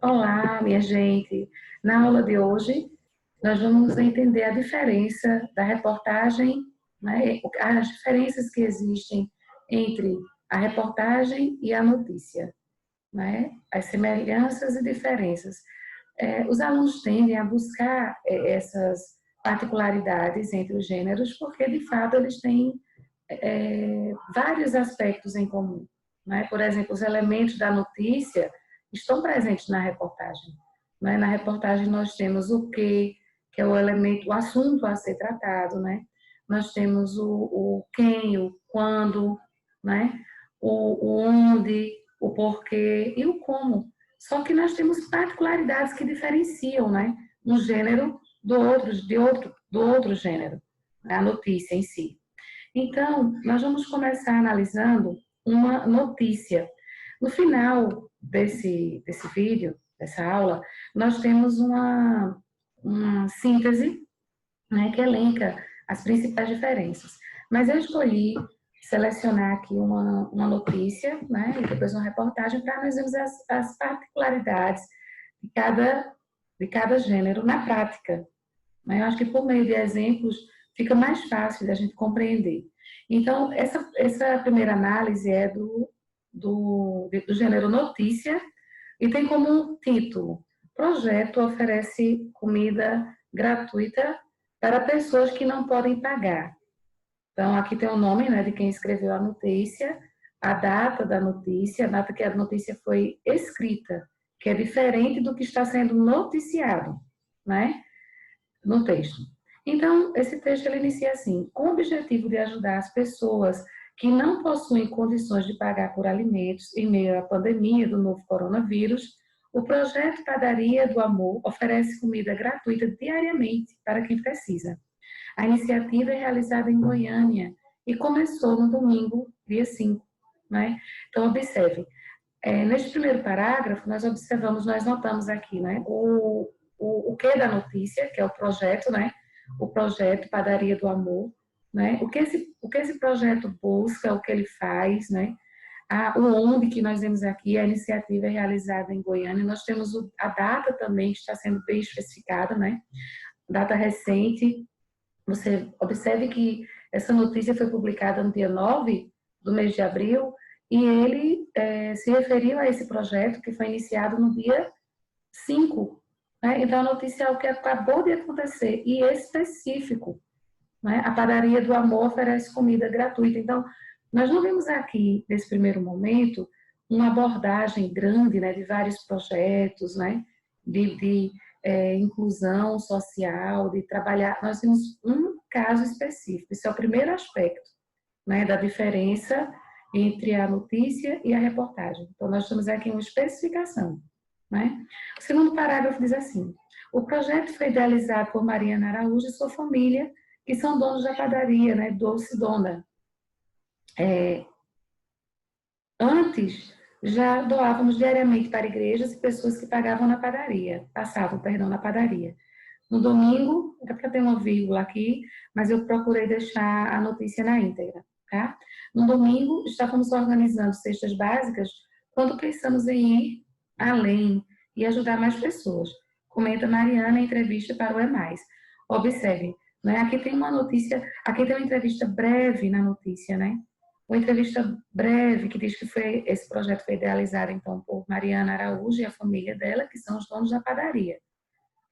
Olá, minha gente. Na aula de hoje, nós vamos entender a diferença da reportagem, né, as diferenças que existem entre a reportagem e a notícia, né, as semelhanças e diferenças. Os alunos tendem a buscar essas particularidades entre os gêneros, porque, de fato, eles têm vários aspectos em comum, né? Por exemplo, os elementos da notícia estão presentes na reportagem, né? Na reportagem nós temos o que é o elemento, o assunto a ser tratado, né? Nós temos o quem, o quando, né? O onde, o porquê e o como. Só que nós temos particularidades que diferenciam, né? Um gênero do outro gênero, a notícia em si. Então, nós vamos começar analisando uma notícia. No final desse vídeo, dessa aula, nós temos uma síntese, né, que elenca as principais diferenças. Mas eu escolhi selecionar aqui uma notícia, né, e depois uma reportagem para nós vermos as particularidades de cada gênero na prática. Eu acho que por meio de exemplos fica mais fácil da gente compreender. Então, essa primeira análise é do gênero notícia e tem como título: Projeto oferece comida gratuita para pessoas que não podem pagar. Então, aqui tem o nome, né, de quem escreveu a notícia, a data da notícia, a data que a notícia foi escrita, que é diferente do que está sendo noticiado, né, no texto. Então, esse texto ele inicia assim: com o objetivo de ajudar as pessoas que não possuem condições de pagar por alimentos em meio à pandemia do novo coronavírus, o projeto Padaria do Amor oferece comida gratuita diariamente para quem precisa. A iniciativa é realizada em Goiânia e começou no domingo, dia 5. Né? Então, observe, neste primeiro parágrafo, nós notamos aqui, né, o que da notícia, que é o projeto, né, o projeto Padaria do Amor, né, o que esse projeto busca, o que ele faz, né, o onde que nós vemos aqui, a iniciativa é realizada em Goiânia, nós temos a data também que está sendo bem especificada, né, data recente. Você observe que essa notícia foi publicada no dia 9 do mês de abril, e ele se referiu a esse projeto que foi iniciado no dia 5. Né? Então, a notícia é o que acabou de acontecer e específico. Né? A Padaria do Amor oferece comida gratuita. Então, nós não vemos aqui, nesse primeiro momento, uma abordagem grande, né, de vários projetos, né, de inclusão social, de trabalhar. Nós temos um caso específico. Esse é o primeiro aspecto, né, da diferença entre a notícia e a reportagem. Então, nós temos aqui uma especificação. Né? O segundo parágrafo diz assim: o projeto foi idealizado por Mariana Araújo e sua família, que são donos da padaria, né, Doce Dona. Antes, já doávamos diariamente para igrejas e pessoas que passavam na padaria. No domingo, é porque tem uma vírgula aqui, mas eu procurei deixar a notícia na íntegra, tá? No domingo, estávamos organizando cestas básicas quando pensamos em ir além e ajudar mais pessoas. Comenta Mariana em entrevista para o EMais. Observe, né? Aqui tem uma notícia, aqui tem uma entrevista breve na notícia, né? Uma entrevista breve que diz que esse projeto foi idealizado, então, por Mariana Araújo e a família dela, que são os donos da padaria.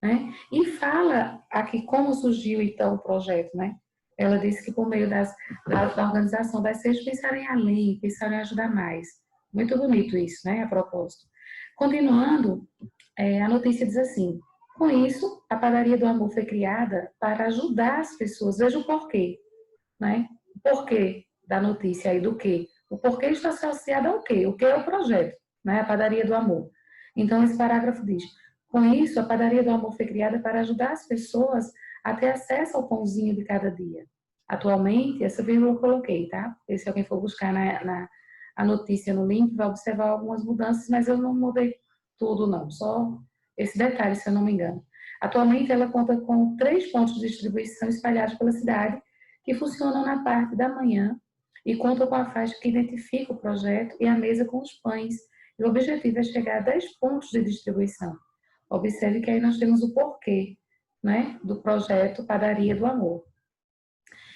Né? E fala aqui como surgiu, então, o projeto, né? Ela disse que por meio da organização das cestas pensaram em além, pensaram em ajudar mais. Muito bonito isso, né? A propósito. Continuando, a notícia diz assim: com isso, a Padaria do Amor foi criada para ajudar as pessoas. Veja o porquê, né? O porquê da notícia aí do quê? O porquê está associado ao quê? O que é o projeto, né? A Padaria do Amor. Então, esse parágrafo diz: com isso, a Padaria do Amor foi criada para ajudar as pessoas a ter acesso ao pãozinho de cada dia. Atualmente, essa vírgula eu coloquei, tá? E se alguém for buscar a notícia no link, vai observar algumas mudanças, mas eu não mudei tudo, não. Só esse detalhe, se eu não me engano. Atualmente, ela conta com 3 pontos de distribuição espalhados pela cidade, que funcionam na parte da manhã e conta com a faixa que identifica o projeto e a mesa com os pães E o objetivo é chegar a 10 pontos de distribuição. Observe que aí nós temos o porquê, né, do projeto Padaria do Amor.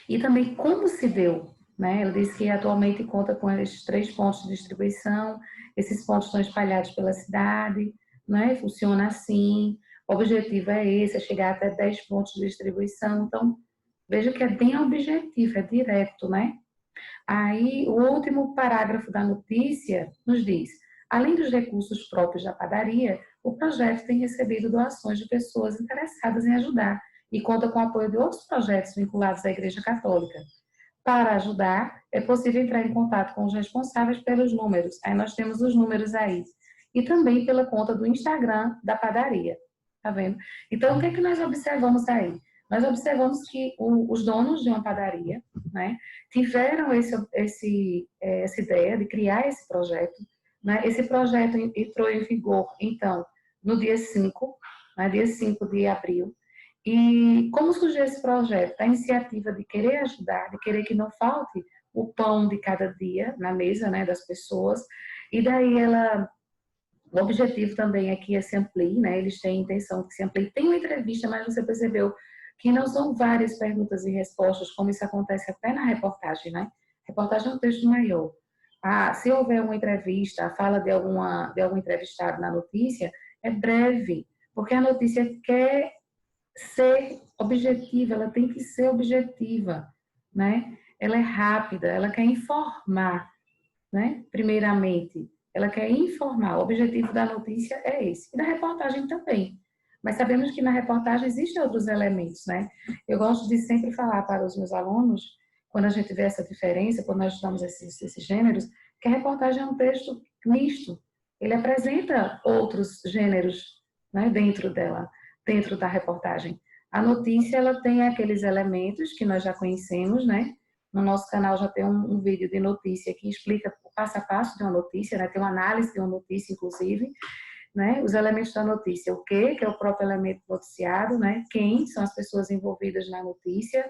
E também como se deu, né? Ela diz que atualmente conta com esses 3 pontos de distribuição, esses pontos estão espalhados pela cidade, né? Funciona assim, o objetivo é esse, é chegar até 10 pontos de distribuição. Então, veja que é bem objetivo, é direto, né? Aí, o último parágrafo da notícia nos diz: além dos recursos próprios da padaria, o projeto tem recebido doações de pessoas interessadas em ajudar e conta com o apoio de outros projetos vinculados à Igreja Católica. Para ajudar, é possível entrar em contato com os responsáveis pelos números. Aí nós temos os números aí. E também pela conta do Instagram da padaria. Tá vendo? Então, o que é que nós observamos aí? Nós observamos que os donos de uma padaria, né, tiveram essa ideia de criar esse projeto. Né? Esse projeto entrou em vigor, então, no dia 5, né, dia 5 de abril. E como surgiu esse projeto? A iniciativa de querer ajudar, de querer que não falte o pão de cada dia na mesa, né, das pessoas. E daí o objetivo também é que se amplie, né, eles têm a intenção que se amplie. Tem uma entrevista, mas você percebeu que não são várias perguntas e respostas, como isso acontece até na reportagem, né? Reportagem é um texto maior. Se houver uma entrevista, a fala de algum entrevistado na notícia, é breve, porque a notícia quer ser objetiva, ela tem que ser objetiva, né? Ela é rápida, ela quer informar, né? Primeiramente, ela quer informar. O objetivo da notícia é esse. E da reportagem também. Mas sabemos que na reportagem existem outros elementos, né? Eu gosto de sempre falar para os meus alunos, quando a gente vê essa diferença, quando nós estudamos esses gêneros, que a reportagem é um texto misto. Ele apresenta outros gêneros, né, dentro dela, dentro da reportagem. A notícia, ela tem aqueles elementos que nós já conhecemos, né? No nosso canal já tem um vídeo de notícia que explica o passo a passo de uma notícia, né? Tem uma análise de uma notícia, inclusive, né? Os elementos da notícia, o que é o próprio elemento noticiado, né? Quem são as pessoas envolvidas na notícia,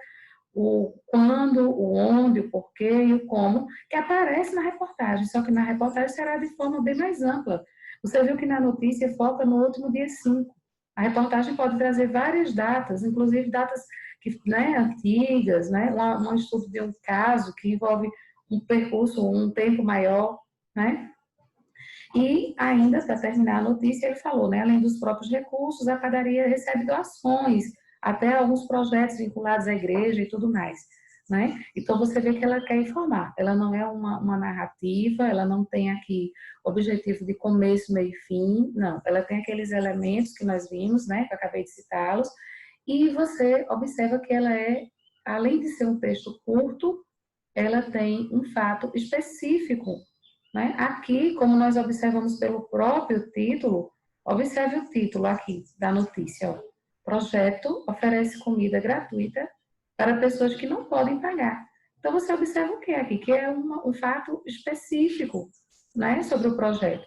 o quando, o onde, o porquê e o como, que aparece na reportagem, só que na reportagem será de forma bem mais ampla. Você viu que na notícia foca no último dia 5. A reportagem pode trazer várias datas, inclusive datas que, né, antigas, né, um estudo de um caso que envolve um percurso, um tempo maior, né? E ainda, para terminar a notícia, ele falou, né, além dos próprios recursos, a padaria recebe doações, até alguns projetos vinculados à igreja e tudo mais, né? Então, você vê que ela quer informar, ela não é uma narrativa, ela não tem aqui objetivo de começo, meio e fim, não. Ela tem aqueles elementos que nós vimos, né, que eu acabei de citá-los, e você observa que ela é, além de ser um texto curto, ela tem um fato específico, né? Aqui, como nós observamos pelo próprio título, observe o título aqui da notícia, ó. Projeto oferece comida gratuita para pessoas que não podem pagar. Então, você observa o que aqui? Que é um fato específico, né, sobre o projeto,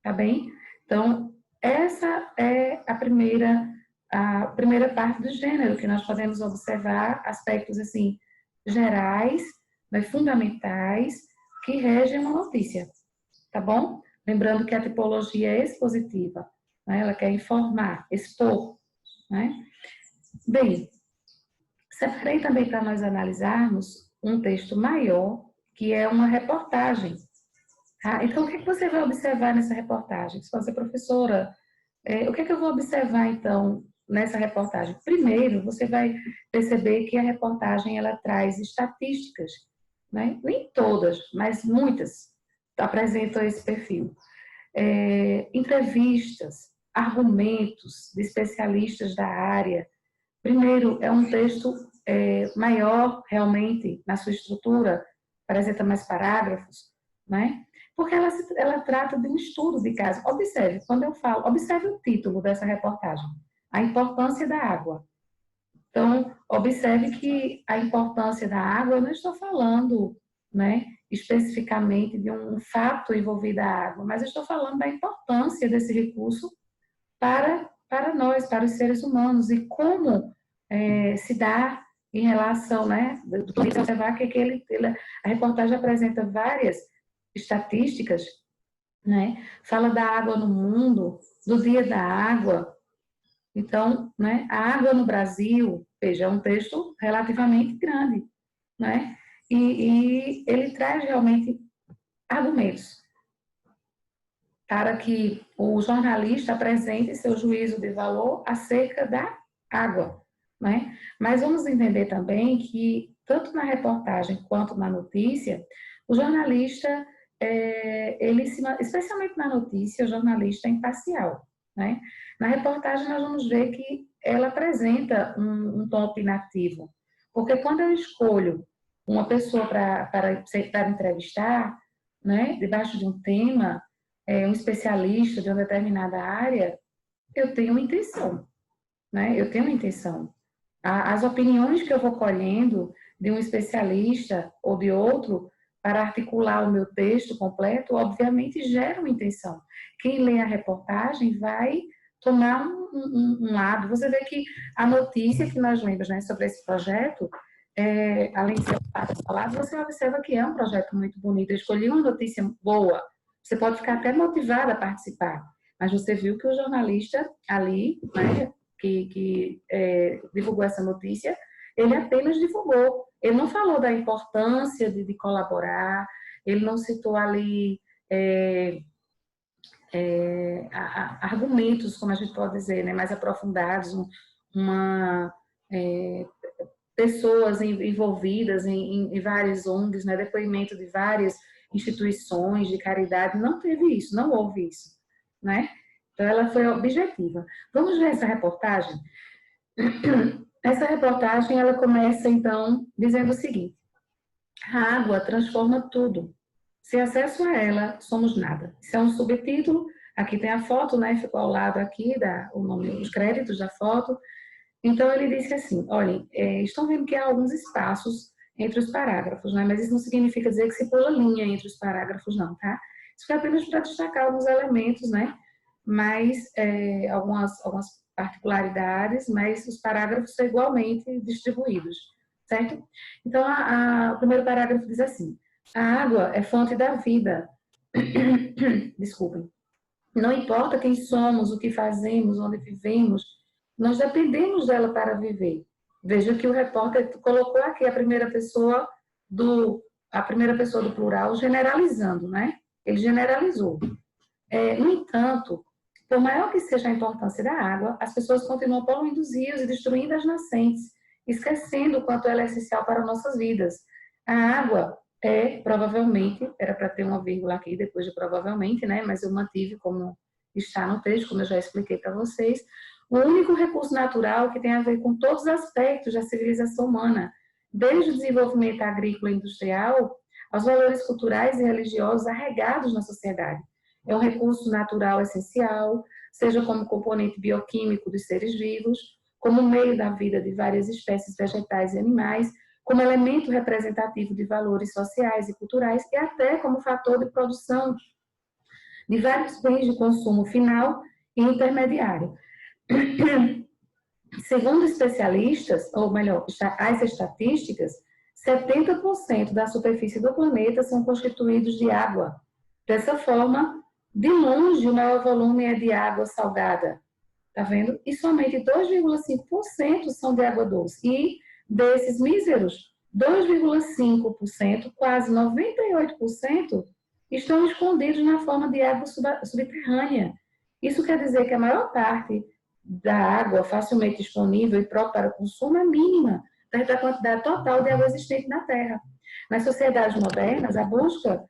tá bem? Então, essa é a primeira parte do gênero, que nós podemos observar aspectos, assim, gerais, né, fundamentais, que regem uma notícia, tá bom? Lembrando que a tipologia é expositiva, né? Ela quer informar, expor, né? Bem, separei também para nós analisarmos um texto maior, que é uma reportagem. Tá? Então, o que você vai observar nessa reportagem? Se você é professora, o que eu vou observar, então, nessa reportagem? Primeiro, você vai perceber que a reportagem, ela traz estatísticas, né? Nem todas, mas muitas apresentam esse perfil. Entrevistas, argumentos de especialistas da área. Primeiro, é um texto maior, realmente, na sua estrutura, apresenta mais parágrafos, né? Porque ela trata de um estudo de caso. Observe, quando eu falo, observe o título dessa reportagem, a importância da água. Então, observe que a importância da água, eu não estou falando, né, especificamente de um fato envolvido a água, mas eu estou falando da importância desse recurso para nós, para os seres humanos, e como se dá em relação, né, do observar que a reportagem apresenta várias estatísticas né? Fala da água no mundo, do Dia da Água. Então, né, a água no Brasil, veja, é um texto relativamente grande, né? E ele traz realmente argumentos para que o jornalista apresente seu juízo de valor acerca da água, né? Mas vamos entender também que, tanto na reportagem quanto na notícia, o jornalista, especialmente na notícia, o jornalista é imparcial, né? Na reportagem, nós vamos ver que ela apresenta um tom opinativo, porque quando eu escolho uma pessoa para entrevistar, né, debaixo de um tema, um especialista de uma determinada área, eu tenho uma intenção, né? Eu tenho uma intenção. As opiniões que eu vou colhendo de um especialista ou de outro para articular o meu texto completo, obviamente gera uma intenção. Quem lê a reportagem vai tomar um lado. Você vê que a notícia que nós lemos, né, sobre esse projeto, além de ser falado, você observa que é um projeto muito bonito. Eu escolhi uma notícia boa. Você pode ficar até motivado a participar, mas você viu que o jornalista ali, né, que divulgou essa notícia, ele apenas divulgou. Ele não falou da importância de colaborar, ele não citou ali argumentos, como a gente pode dizer, né, mais aprofundados, uma, pessoas envolvidas em várias ONGs, né, depoimento de várias instituições de caridade, não teve isso, não houve isso, né? Então, ela foi objetiva. Vamos ver essa reportagem? Essa reportagem, ela começa, então, dizendo o seguinte: a água transforma tudo. Sem acesso a ela, somos nada. Isso é um subtítulo. Aqui tem a foto, né? Ficou ao lado aqui, o nome, os créditos da foto. Então, ele disse assim, olhem, estão vendo que há alguns espaços entre os parágrafos, né? Mas isso não significa dizer que se pula linha entre os parágrafos, não, tá? Isso foi apenas para destacar alguns elementos, né? Mas algumas particularidades, mas os parágrafos são igualmente distribuídos, certo? Então, o primeiro parágrafo diz assim, a água é fonte da vida. Desculpem. Não importa quem somos, o que fazemos, onde vivemos, nós dependemos dela para viver. Veja que o repórter colocou aqui a primeira pessoa do plural, generalizando, né? Ele generalizou. No entanto, por maior que seja a importância da água, as pessoas continuam poluindo os rios e destruindo as nascentes, esquecendo o quanto ela é essencial para nossas vidas. A água provavelmente, era para ter uma vírgula aqui depois de provavelmente, né? Mas eu mantive como está no texto, como eu já expliquei para vocês, o único recurso natural que tem a ver com todos os aspectos da civilização humana, desde o desenvolvimento agrícola e industrial aos valores culturais e religiosos arraigados na sociedade. É um recurso natural essencial, seja como componente bioquímico dos seres vivos, como meio da vida de várias espécies vegetais e animais, como elemento representativo de valores sociais e culturais e até como fator de produção de vários bens de consumo final e intermediário. Segundo especialistas, ou melhor, as estatísticas, 70% da superfície do planeta são constituídos de água. Dessa forma, de longe, o maior volume é de água salgada. Tá vendo? E somente 2,5% são de água doce. E desses míseros, 2,5%, quase 98%, estão escondidos na forma de água subterrânea. Isso quer dizer que a maior parte da água facilmente disponível e própria para o consumo é mínima perto da quantidade total de água existente na Terra. Nas sociedades modernas, a busca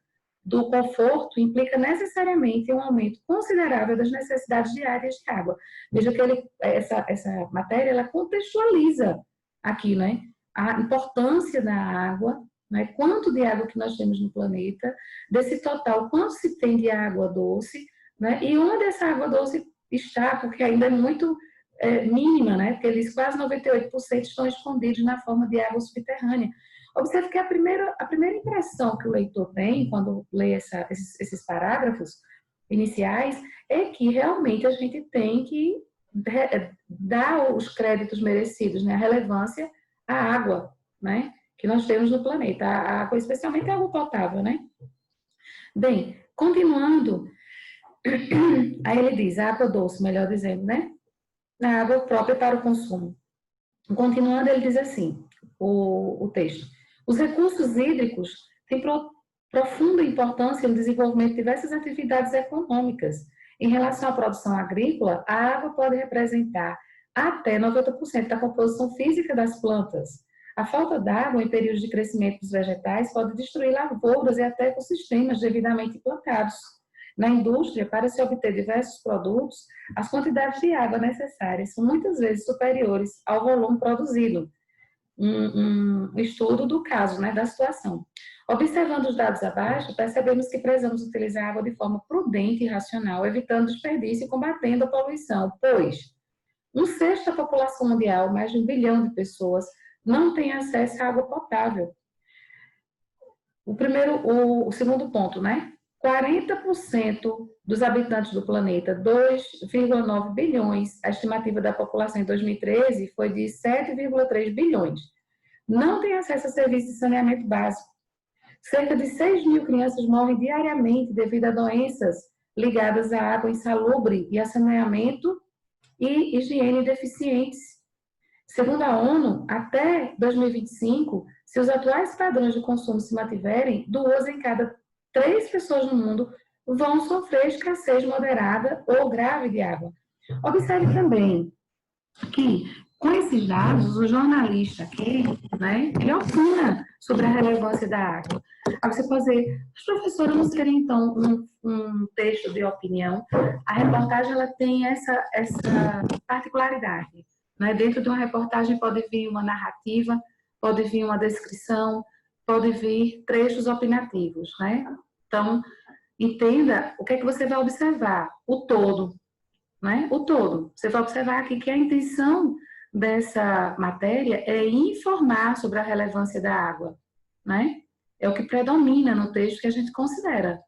do conforto implica necessariamente um aumento considerável das necessidades diárias de água. Veja que essa matéria ela contextualiza aqui, né, a importância da água, né, quanto de água que nós temos no planeta, desse total, quanto se tem de água doce, né, e onde essa água doce está, porque ainda é muito mínima, né, porque eles quase 98% estão escondidos na forma de água subterrânea. Observe que a primeira impressão que o leitor tem quando lê esses parágrafos iniciais é que realmente a gente tem que dar os créditos merecidos, né, a relevância à água, né, que nós temos no planeta, a água, especialmente a água potável, né. Bem, continuando, Aí ele diz, a água doce, melhor dizendo, né? A água própria para o consumo. Continuando, ele diz assim, o texto. Os recursos hídricos têm profunda importância no desenvolvimento de diversas atividades econômicas. Em relação à produção agrícola, a água pode representar até 90% da composição física das plantas. A falta d'água em períodos de crescimento dos vegetais pode destruir lavouras e até ecossistemas devidamente plantados. Na indústria, para se obter diversos produtos, as quantidades de água necessárias são muitas vezes superiores ao volume produzido. Um estudo do caso, né, da situação. Observando os dados abaixo, percebemos que precisamos utilizar a água de forma prudente e racional, evitando desperdício e combatendo a poluição, pois 1/6 da população mundial, mais de 1 bilhão de pessoas, não tem acesso à água potável. O segundo ponto, né? 40% dos habitantes do planeta, 2,9 bilhões, a estimativa da população em 2013 foi de 7,3 bilhões, não tem acesso a serviços de saneamento básico. Cerca de 6 mil crianças morrem diariamente devido a doenças ligadas à água insalubre e a saneamento e higiene deficientes. Segundo a ONU, até 2025, se os atuais padrões de consumo se mantiverem, 2 em cada 3 pessoas no mundo vão sofrer escassez moderada ou grave de água. Observe também que, com esses dados, o jornalista aqui, né, ele opina sobre a relevância da água. Aí você pode dizer, professora, não seria então um texto de opinião? A reportagem ela tem essa particularidade. Né? Dentro de uma reportagem pode vir uma narrativa, pode vir uma descrição, pode vir trechos opinativos. Né? Então, entenda o que é que você vai observar, o todo. Né? O todo. Você vai observar aqui que a intenção dessa matéria é informar sobre a relevância da água. Né? É o que predomina no texto que a gente considera.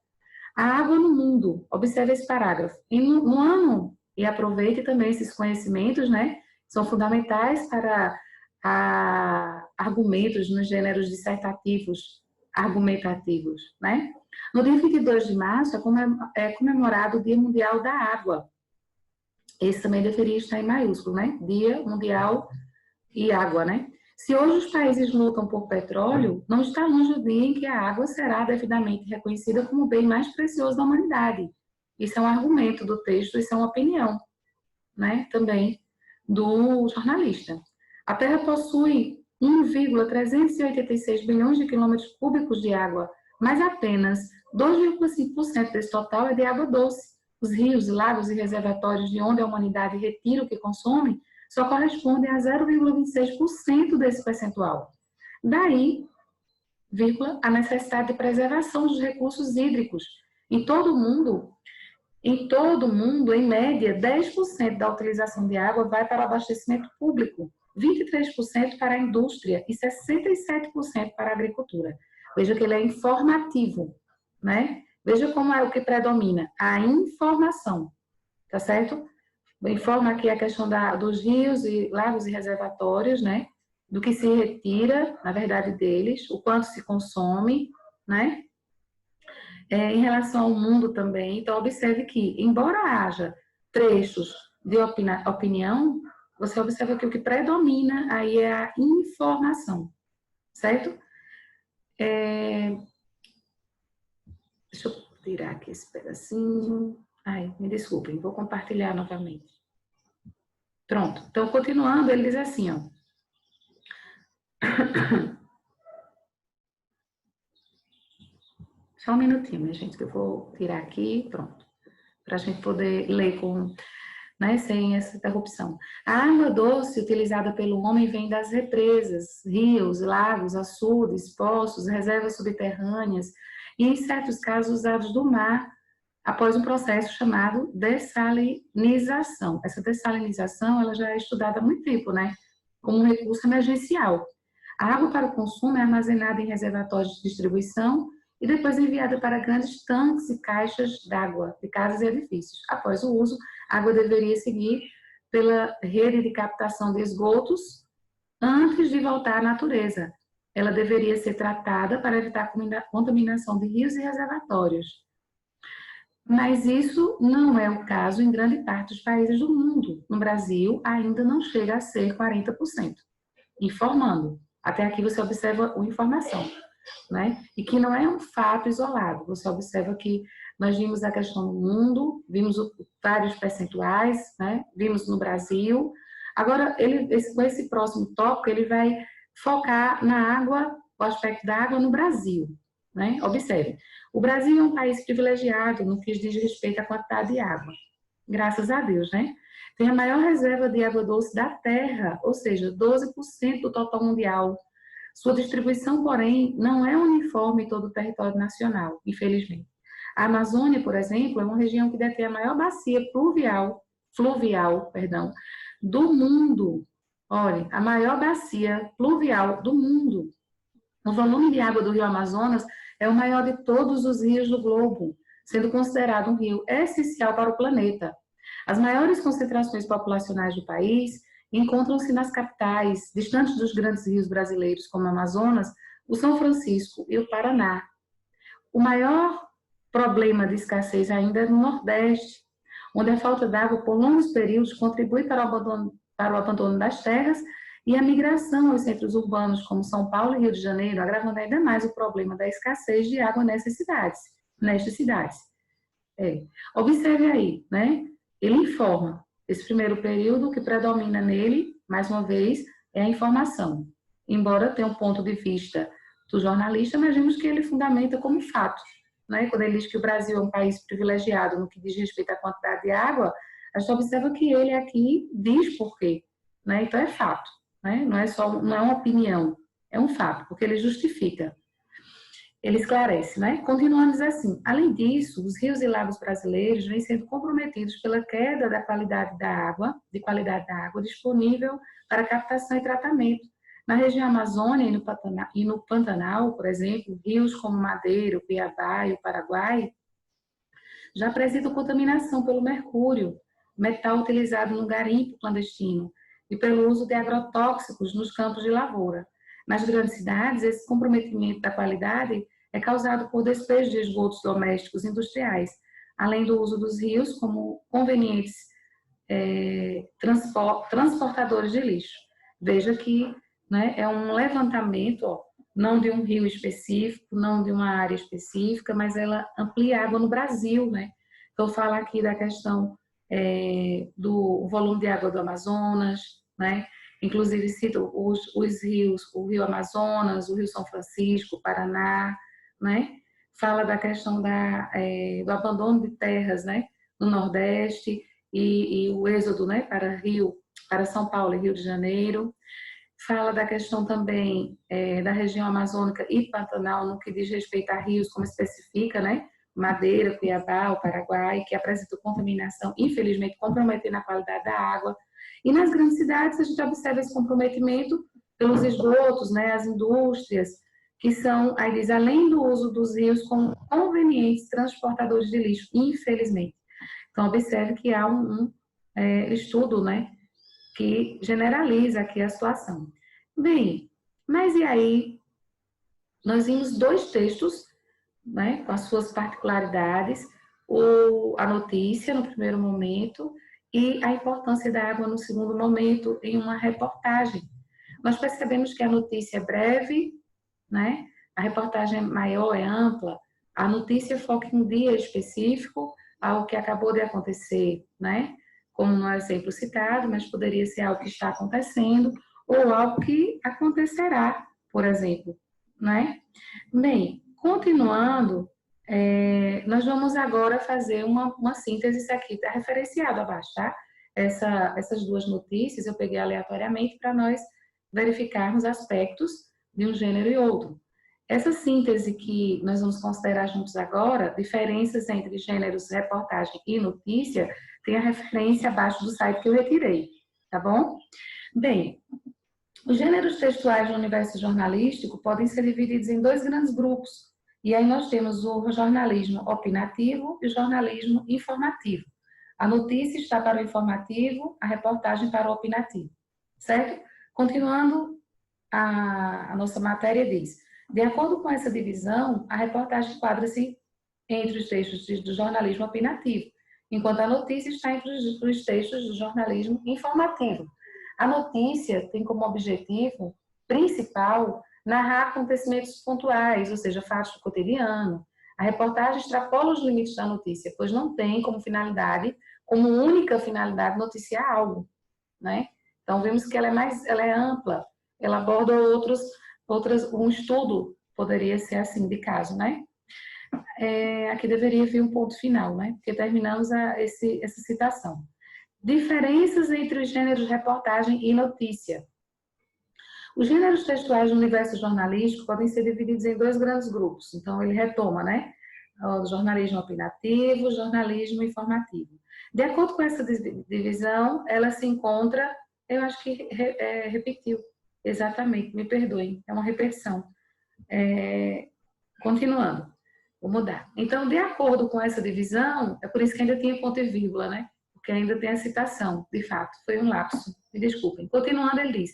A água no mundo. Observe esse parágrafo. No ano, e aproveite também esses conhecimentos, né? São fundamentais para argumentos nos gêneros dissertativos, argumentativos, né? No dia 22 de março é comemorado o Dia Mundial da Água. Esse também deveria estar em maiúsculo, né? Dia Mundial e Água, né? Se hoje os países lutam por petróleo, não está longe o dia em que a água será devidamente reconhecida como o bem mais precioso da humanidade. Isso é um argumento do texto, isso é uma opinião, né? Também do jornalista. A Terra possui 1,386 bilhões de quilômetros cúbicos de água, mas apenas 2,5% desse total é de água doce. Os rios, lagos e reservatórios de onde a humanidade retira o que consome só correspondem a 0,26% desse percentual. Daí, a necessidade de preservação dos recursos hídricos. Em todo o mundo, em média, 10% da utilização de água vai para o abastecimento público, 23% para a indústria e 67% para a agricultura. Veja que ele é informativo, né? Veja como é o que predomina, a informação, tá certo? Informa aqui a questão dos rios e lagos e reservatórios, né? Do que se retira, na verdade, deles, o quanto se consome, né? Em relação ao mundo também, então observe que, embora haja trechos de opinião, você observa que o que predomina aí é a informação, certo? Deixa eu tirar aqui esse pedacinho. Ai, me desculpem, vou compartilhar novamente. Pronto, então continuando, ele diz assim, ó. Só um minutinho, minha gente, que eu vou tirar aqui, pronto. Para a gente poder ler né, sem essa interrupção. A água doce utilizada pelo homem vem das represas, rios, lagos, açudes, poços, reservas subterrâneas e, em certos casos, usados do mar, após um processo chamado dessalinização. Essa dessalinização ela já é estudada há muito tempo, né? Como um recurso emergencial. A água para o consumo é armazenada em reservatórios de distribuição e depois enviada para grandes tanques e caixas d'água de casas e edifícios. Após o uso, a água deveria seguir pela rede de captação de esgotos antes de voltar à natureza. Ela deveria ser tratada para evitar a contaminação de rios e reservatórios. Mas isso não é o caso em grande parte dos países do mundo. No Brasil, ainda não chega a ser 40%. Informando. Até aqui você observa a informação, né? E que não é um fato isolado. Você observa que nós vimos a questão no mundo, vimos vários percentuais, né? Vimos no Brasil. Agora, com esse próximo tópico, ele vai focar na água, o aspecto da água no Brasil, né? Observe, o Brasil é um país privilegiado no que diz respeito à quantidade de água. Graças a Deus, né? Tem a maior reserva de água doce da Terra, ou seja, 12% do total mundial. Sua distribuição, porém, não é uniforme em todo o território nacional, infelizmente. A Amazônia, por exemplo, é uma região que detém a maior bacia fluvial, do mundo. Olha, a maior bacia fluvial do mundo. O volume de água do rio Amazonas é o maior de todos os rios do globo, sendo considerado um rio essencial para o planeta. As maiores concentrações populacionais do país encontram-se nas capitais, distantes dos grandes rios brasileiros, como o Amazonas, o São Francisco e o Paraná. O maior problema de escassez ainda é no Nordeste, onde a falta d'água por longos períodos contribui para o abandono das terras e a migração aos centros urbanos, como São Paulo e Rio de Janeiro, agravando ainda mais o problema da escassez de água nestas cidades. Observe aí, né? Ele informa. Esse primeiro período, o que predomina nele, mais uma vez, é a informação. Embora tenha um ponto de vista do jornalista, mas vemos que ele fundamenta como fato. Né? Quando ele diz que o Brasil é um país privilegiado no que diz respeito à quantidade de água, a gente observa que ele aqui diz por quê. Né? Então é fato. Né? Não é uma opinião, é um fato, porque ele justifica. Ele esclarece, né? Continuando assim, além disso, os rios e lagos brasileiros vêm sendo comprometidos pela queda da qualidade da água, disponível para captação e tratamento. Na região Amazônia e no Pantanal, por exemplo, rios como Madeira, o Cuiabá e o Paraguai já apresentam contaminação pelo mercúrio, metal utilizado no garimpo clandestino, e pelo uso de agrotóxicos nos campos de lavoura. Nas grandes cidades, esse comprometimento da qualidade é causado por despejo de esgotos domésticos industriais, além do uso dos rios como convenientes transportadores de lixo. Veja que, né, é um levantamento, não de um rio específico, não de uma área específica, mas ela amplia a água no Brasil, né? Então, fala aqui da questão do volume de água do Amazonas, né? Inclusive cita os rios, o Rio Amazonas, o Rio São Francisco, o Paraná, né? Fala da questão do abandono de terras, né? No Nordeste e o êxodo, né? Para São Paulo e Rio de Janeiro. Fala da questão também da região amazônica e Pantanal, no que diz respeito a rios, como especifica, né? Madeira, Cuiabá, o Paraguai, que apresentam contaminação, infelizmente, comprometendo a qualidade da água. E nas grandes cidades, a gente observa esse comprometimento pelos esgotos, né? As indústrias, que são, aí diz, além do uso dos rios como convenientes transportadores de lixo, infelizmente. Então, observe que há um estudo, né? Que generaliza aqui a situação. Bem, mas e aí? Nós vimos dois textos, né, com as suas particularidades, a notícia no primeiro momento e a importância da água no segundo momento em uma reportagem. Nós percebemos que a notícia é breve, né, a reportagem é maior, é ampla, a notícia foca em um dia específico, algo que acabou de acontecer, né, como no exemplo citado, mas poderia ser algo que está acontecendo ou algo que acontecerá, por exemplo, né? Bem, continuando, nós vamos agora fazer uma síntese, isso aqui está referenciado abaixo, tá? Essas duas notícias eu peguei aleatoriamente para nós verificarmos aspectos de um gênero e outro. Essa síntese que nós vamos considerar juntos agora, diferenças entre gêneros, reportagem e notícia, tem a referência abaixo do site que eu retirei, tá bom? Bem, os gêneros textuais do universo jornalístico podem ser divididos em dois grandes grupos. E aí nós temos o jornalismo opinativo e o jornalismo informativo. A notícia está para o informativo, a reportagem para o opinativo. Certo? Continuando, a nossa matéria diz: de acordo com essa divisão, a reportagem enquadra-se entre os textos do jornalismo opinativo, enquanto a notícia está entre os textos do jornalismo informativo. A notícia tem como objetivo principal narrar acontecimentos pontuais, ou seja, fatos do cotidiano. A reportagem extrapola os limites da notícia, pois não tem como finalidade, como única finalidade, noticiar algo, né? Então, vemos que ela é ampla, ela aborda um estudo, poderia ser assim, de caso, né? Aqui deveria vir um ponto final, né? Porque terminamos essa citação. Diferenças entre os gêneros reportagem e notícia. Os gêneros textuais do universo jornalístico podem ser divididos em dois grandes grupos. Então, ele retoma, né? O jornalismo opinativo, o jornalismo informativo. De acordo com essa divisão, ela se encontra, eu acho que repetiu, exatamente, me perdoem, é uma repetição. Continuando, vou mudar. Então, de acordo com essa divisão, é por isso que ainda tinha ponto e vírgula, né? Porque ainda tem a citação, de fato, foi um lapso, me desculpem. Continuando, ele diz: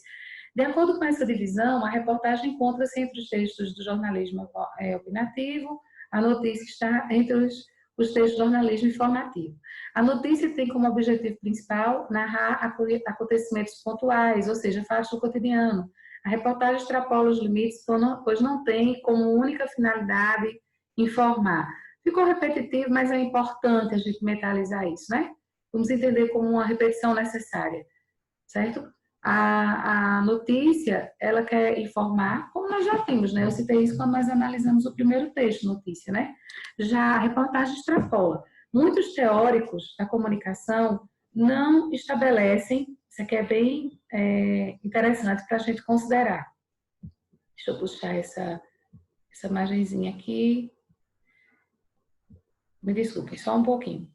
de acordo com essa divisão, a reportagem encontra-se entre os textos do jornalismo opinativo, a notícia está entre os textos do jornalismo informativo. A notícia tem como objetivo principal narrar acontecimentos pontuais, ou seja, fatos do cotidiano. A reportagem extrapola os limites, pois não tem como única finalidade informar. Ficou repetitivo, mas é importante a gente mentalizar isso, né? Vamos entender como uma repetição necessária, certo? A notícia, ela quer informar, como nós já temos, né? Eu citei isso quando nós analisamos o primeiro texto, notícia, né? Já a reportagem extrapola. Muitos teóricos da comunicação não estabelecem, isso aqui é bem interessante para a gente considerar. Deixa eu puxar essa imagenzinha aqui. Me desculpe, só um pouquinho.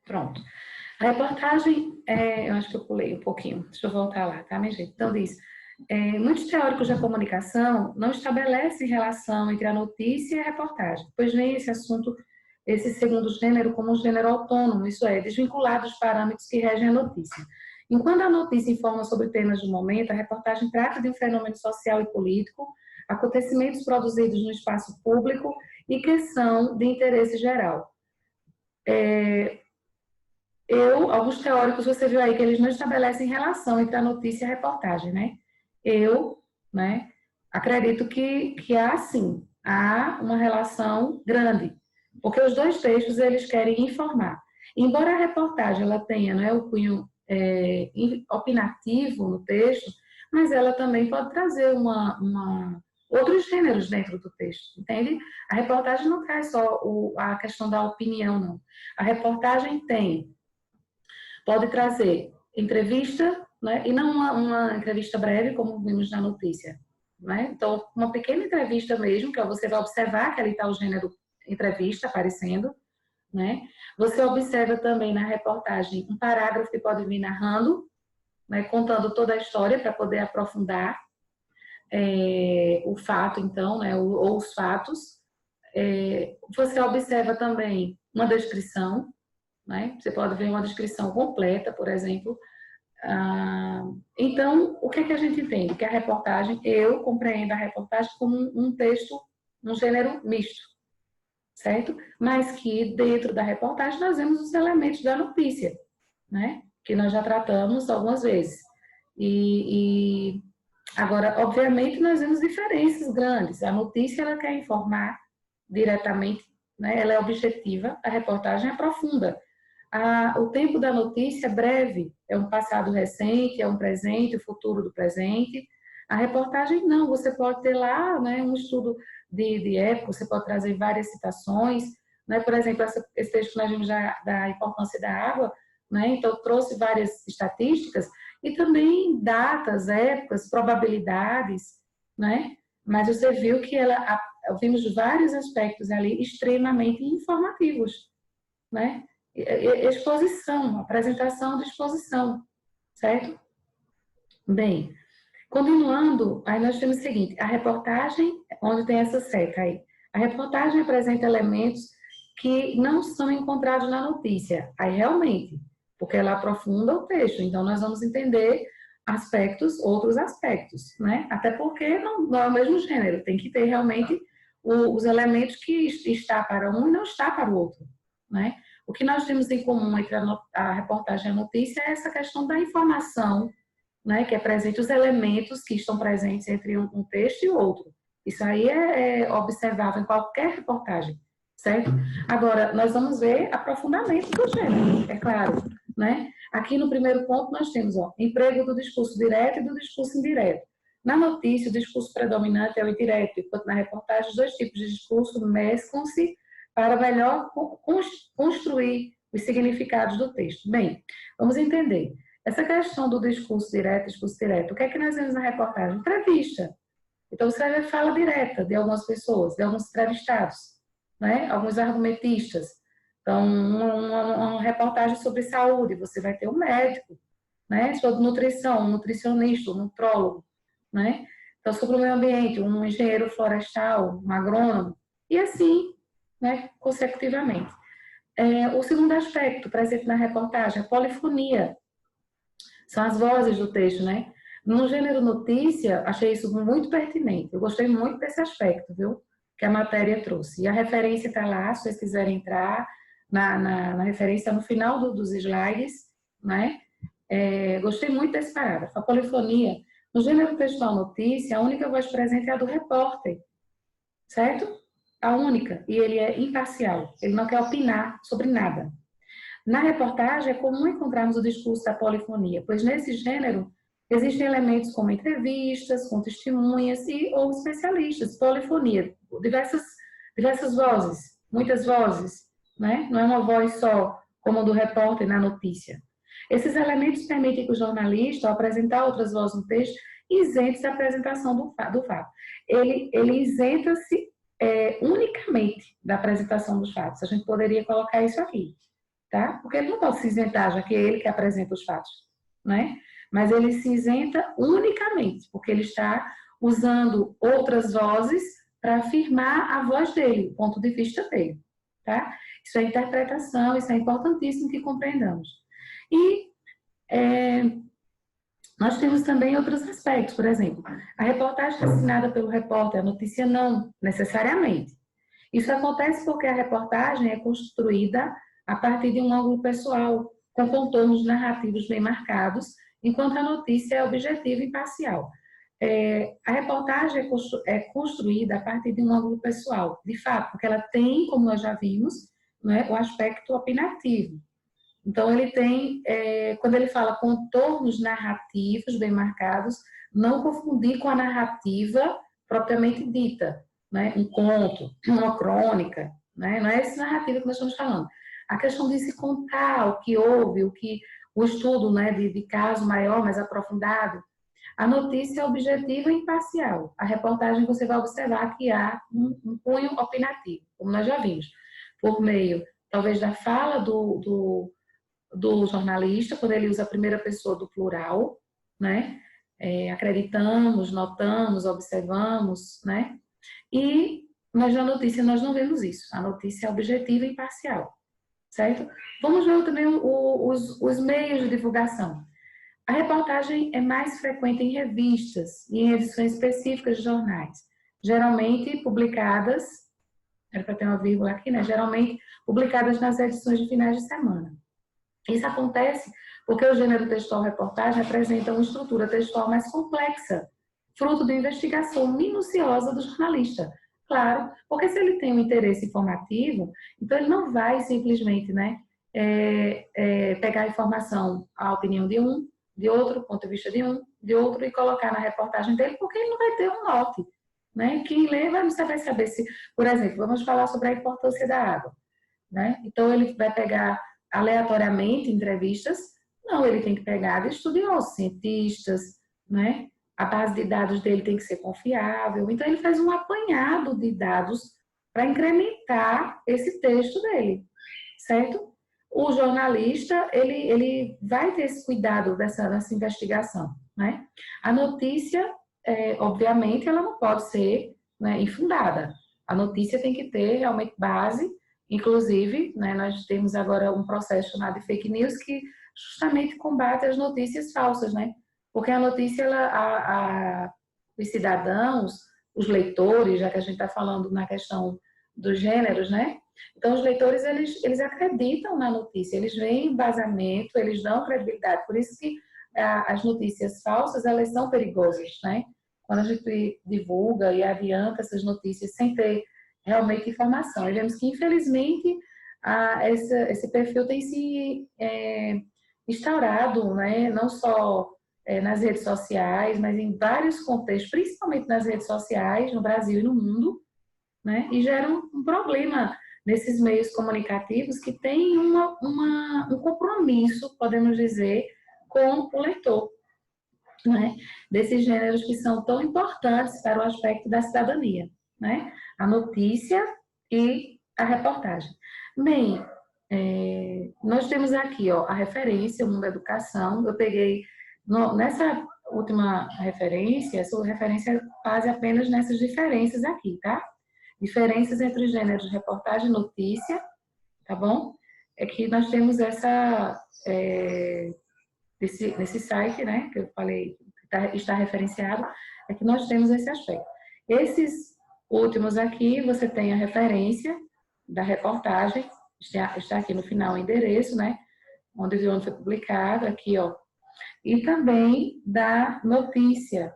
Pronto. A reportagem, eu acho que eu pulei um pouquinho, deixa eu voltar lá, tá, minha gente? Então, diz, muitos teóricos da comunicação não estabelecem relação entre a notícia e a reportagem, pois veem esse assunto, esse segundo gênero, como um gênero autônomo, isso é, desvinculado dos parâmetros que regem a notícia. Enquanto a notícia informa sobre temas do momento, a reportagem trata de um fenômeno social e político, acontecimentos produzidos no espaço público e que são de interesse geral. Alguns teóricos, você viu aí que eles não estabelecem relação entre a notícia e a reportagem, né? Né, acredito que há sim, há uma relação grande, porque os dois textos, eles querem informar. Embora a reportagem, ela tenha, né, o cunho opinativo no texto, mas ela também pode trazer outros gêneros dentro do texto, entende? A reportagem não traz só a questão da opinião, não. A reportagem pode trazer entrevista, né, e não uma entrevista breve, como vimos na notícia. Né? Então, uma pequena entrevista mesmo, que você vai observar que ali está o gênero entrevista aparecendo. Né? Você observa também na reportagem um parágrafo que pode vir narrando, né, contando toda a história para poder aprofundar o fato, então, né, ou os fatos. Você observa também uma descrição, né? Você pode ver uma descrição completa, por exemplo. Então, o que é que a gente entende? Que a reportagem, eu compreendo a reportagem como um texto, um gênero misto, certo? Mas que dentro da reportagem nós vemos os elementos da notícia, né? Que nós já tratamos algumas vezes. E agora, obviamente, nós vemos diferenças grandes. A notícia, ela quer informar diretamente, né? Ela é objetiva, a reportagem é profunda. O tempo da notícia é breve, é um passado recente, é um presente, o futuro do presente. A reportagem não, você pode ter lá, né, um estudo de época, você pode trazer várias citações, né, por exemplo, esse texto que nós vimos da importância da água, né, então trouxe várias estatísticas e também datas, épocas, probabilidades, né, mas você viu que vimos vários aspectos ali extremamente informativos, né, exposição, apresentação de exposição, certo? Bem, continuando, aí nós temos o seguinte, a reportagem, onde tem essa seta aí, a reportagem apresenta elementos que não são encontrados na notícia, aí realmente, porque ela aprofunda o texto, então nós vamos entender aspectos, outros aspectos, né? Até porque não é o mesmo gênero, tem que ter realmente os elementos que está para um e não está para o outro, né? O que nós temos em comum entre a reportagem e a notícia é essa questão da informação, né? Que é presente, os elementos que estão presentes entre um texto e o outro. Isso aí é observável em qualquer reportagem, certo? Agora, nós vamos ver aprofundamento do gênero, é claro, né? Aqui no primeiro ponto nós temos, emprego do discurso direto e do discurso indireto. Na notícia, o discurso predominante é o indireto, enquanto na reportagem os dois tipos de discurso mesclam-se para melhor construir os significados do texto. Bem, vamos entender. Essa questão do discurso direto, o que é que nós vemos na reportagem? Entrevista. Então, você vai ver fala direta de algumas pessoas, de alguns entrevistados, né? Alguns argumentistas. Então, uma reportagem sobre saúde, você vai ter um médico, né? Sobre nutrição, um nutricionista, um nutrólogo, né? Então, sobre o meio ambiente, um engenheiro florestal, um agrônomo, e assim, né? Consecutivamente. O segundo aspecto presente na reportagem, a polifonia. São as vozes do texto, né? No gênero notícia, achei isso muito pertinente. Eu gostei muito desse aspecto, viu? Que a matéria trouxe. E a referência está lá, se vocês quiserem entrar na referência no final dos slides, né? Gostei muito desse parágrafo. A polifonia. No gênero textual notícia, a única voz presente é a do repórter, certo? A única. E ele é imparcial. Ele não quer opinar sobre nada. Na reportagem, é comum encontrarmos o discurso da polifonia, pois nesse gênero existem elementos como entrevistas, com testemunhas ou especialistas, polifonia, diversas vozes, muitas vozes, né? Não é uma voz só, como a do repórter na notícia. Esses elementos permitem que o jornalista, ao apresentar outras vozes no texto, isente da apresentação do fato. Ele isenta-se unicamente da apresentação dos fatos. A gente poderia colocar isso aqui. Tá? Porque ele não pode se isentar, já que é ele que apresenta os fatos, né? Mas ele se isenta unicamente, porque ele está usando outras vozes para afirmar a voz dele, o ponto de vista dele, tá? Isso é interpretação, isso é importantíssimo que compreendamos. E nós temos também outros aspectos, por exemplo, a reportagem assinada pelo repórter, a notícia não, necessariamente. Isso acontece porque a reportagem é construída a partir de um ângulo pessoal, com contornos narrativos bem marcados, enquanto a notícia é objetiva e imparcial. A reportagem é construída a partir de um ângulo pessoal, de fato, porque ela tem, como nós já vimos, né, o aspecto opinativo. Então, ele tem, quando ele fala contornos narrativos bem marcados, não confundir com a narrativa propriamente dita, né, um conto, uma crônica, né, não é essa narrativa que nós estamos falando. A questão de se contar o que houve, o estudo, né, de caso maior, mais aprofundado. A notícia é objetiva e imparcial. A reportagem você vai observar que há um cunho opinativo, como nós já vimos, por meio, talvez, da fala do jornalista, quando ele usa a primeira pessoa do plural, né? Acreditamos, notamos, observamos, né? Mas na notícia nós não vemos isso. A notícia é objetiva e imparcial. Certo? Vamos ver também os meios de divulgação. A reportagem é mais frequente em revistas e em edições específicas de jornais, geralmente publicadas, era para ter uma vírgula aqui, né? Geralmente publicadas nas edições de finais de semana. Isso acontece porque o gênero textual reportagem apresenta uma estrutura textual mais complexa, fruto de investigação minuciosa do jornalista. Claro, porque se ele tem um interesse informativo, então ele não vai simplesmente, né, pegar a informação, a opinião de um, de outro, ponto de vista de outro, e colocar na reportagem dele, porque ele não vai ter um norte. Né? Quem lê vai saber se, por exemplo, vamos falar sobre a importância da água. Né? Então, ele vai pegar aleatoriamente entrevistas? Não, ele tem que pegar de estudiosos, cientistas, né? A base de dados dele tem que ser confiável. Então, ele faz um apanhado de dados para incrementar esse texto dele, certo? O jornalista, ele vai ter esse cuidado dessa investigação, né? A notícia, obviamente, ela não pode ser, né, infundada. A notícia tem que ter realmente base, inclusive, né, nós temos agora um processo chamado de fake news que justamente combate as notícias falsas, né? Porque a notícia, os cidadãos, os leitores, já que a gente está falando na questão dos gêneros, né? Então, os leitores, eles acreditam na notícia, eles veem embasamento, eles dão credibilidade. Por isso que as notícias falsas, elas são perigosas, né? Quando a gente divulga e adianta essas notícias sem ter realmente informação. E vemos que, infelizmente, esse perfil tem se instaurado, né? Não só nas redes sociais, mas em vários contextos, principalmente nas redes sociais, no Brasil e no mundo, né? E gera um problema nesses meios comunicativos que têm um compromisso, podemos dizer, com o leitor, né? Desses gêneros que são tão importantes para o aspecto da cidadania, né? A notícia e a reportagem. Bem, nós temos aqui, ó, a referência, o Mundo da Educação. Eu peguei, nessa última referência, essa referência base apenas nessas diferenças aqui, tá? Diferenças entre os gêneros reportagem e notícia, tá bom? É que nós temos nesse site, né, que eu falei, está referenciado, é que nós temos esse aspecto. Esses últimos aqui, você tem a referência da reportagem, está aqui no final o endereço, né, onde foi publicado, aqui, ó, e também da notícia,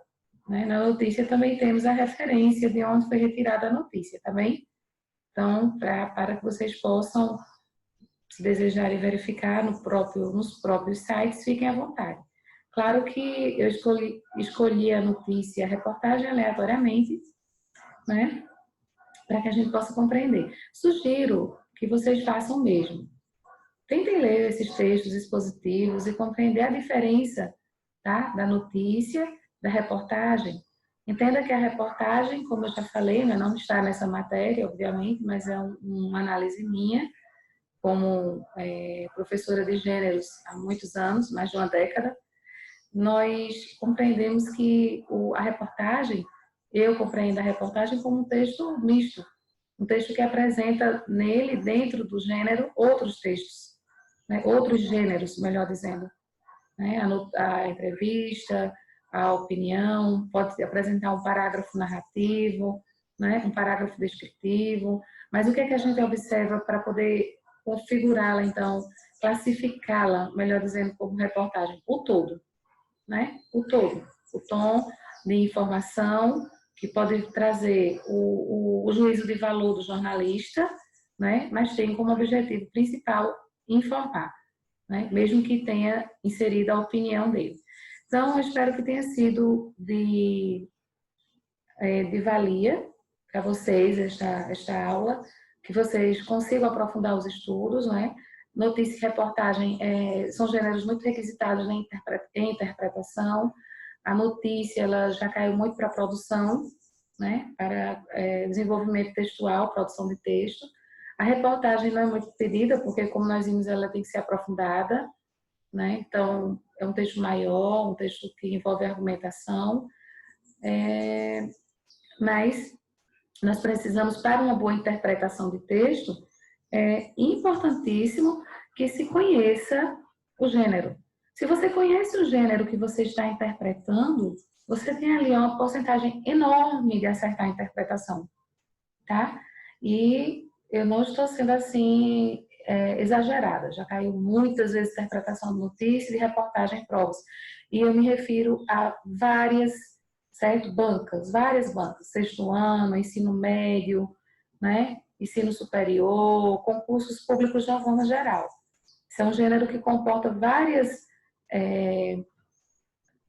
né? Na notícia também temos a referência de onde foi retirada a notícia, tá bem? Então, para que vocês possam, se desejarem verificar nos próprios sites, fiquem à vontade. Claro que eu escolhi a notícia, a reportagem aleatoriamente, né? Para que a gente possa compreender. Sugiro que vocês façam o mesmo. Tentem ler esses textos expositivos e compreender a diferença, tá? Da notícia, da reportagem. Entenda que a reportagem, como eu já falei, né, não está nessa matéria, obviamente, mas é uma análise minha, como professora de gêneros há muitos anos, mais de uma década. Nós compreendemos que a reportagem, eu compreendo a reportagem como um texto misto, um texto que apresenta nele, dentro do gênero, outros textos, né? Outros gêneros, melhor dizendo, né? A entrevista, a opinião, pode apresentar um parágrafo narrativo, né? Um parágrafo descritivo, mas o que é que a gente observa para poder configurá-la, então, classificá-la, melhor dizendo, como reportagem? O todo, né? O todo, o tom de informação que pode trazer o juízo de valor do jornalista, né? Mas tem como objetivo principal informar, né? Mesmo que tenha inserido a opinião dele. Então, eu espero que tenha sido de valia para vocês esta aula, que vocês consigam aprofundar os estudos, né? Notícia e reportagem são gêneros muito requisitados em interpretação. A notícia ela já caiu muito para a produção, né? Para desenvolvimento textual, produção de texto. A reportagem não é muito pedida, porque, como nós vimos, ela tem que ser aprofundada, né? Então, é um texto maior, um texto que envolve argumentação, mas nós precisamos, para uma boa interpretação de texto, é importantíssimo que se conheça o gênero. Se você conhece o gênero que você está interpretando, você tem ali uma porcentagem enorme de acertar a interpretação, tá? E eu não estou sendo assim exagerada, já caiu muitas vezes interpretação de notícia, de reportagem em provas. E eu me refiro a várias, certo? Várias bancas, sexto ano, ensino médio, né? Ensino superior, concursos públicos de uma forma geral. Isso é um gênero que comporta várias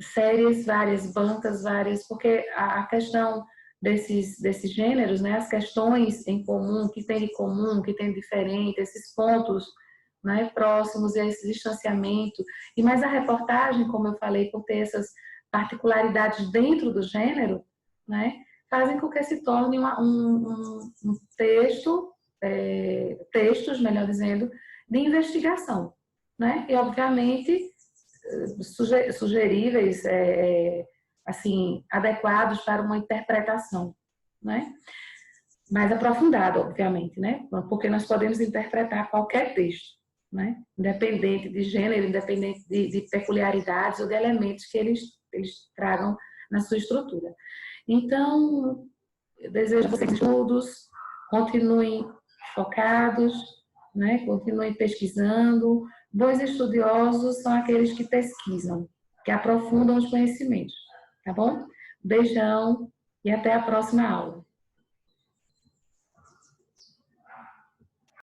séries, várias bancas, porque a questão desses gêneros, né, as questões em comum, que tem de comum, que tem de diferente, esses pontos, né, próximos, esse distanciamento, e mais a reportagem, como eu falei, por ter essas particularidades dentro do gênero, né, fazem com que se torne um texto, textos, melhor dizendo, de investigação, né, e obviamente sugeríveis, assim, adequados para uma interpretação, né? Mais aprofundada, obviamente, né? Porque nós podemos interpretar qualquer texto, né? Independente de gênero, independente de peculiaridades ou de elementos que eles eles tragam na sua estrutura. Então, eu desejo a vocês estudos, continuem focados, né? Continuem pesquisando. Bons estudiosos são aqueles que pesquisam, que aprofundam os conhecimentos, tá bom? Beijão e até a próxima aula.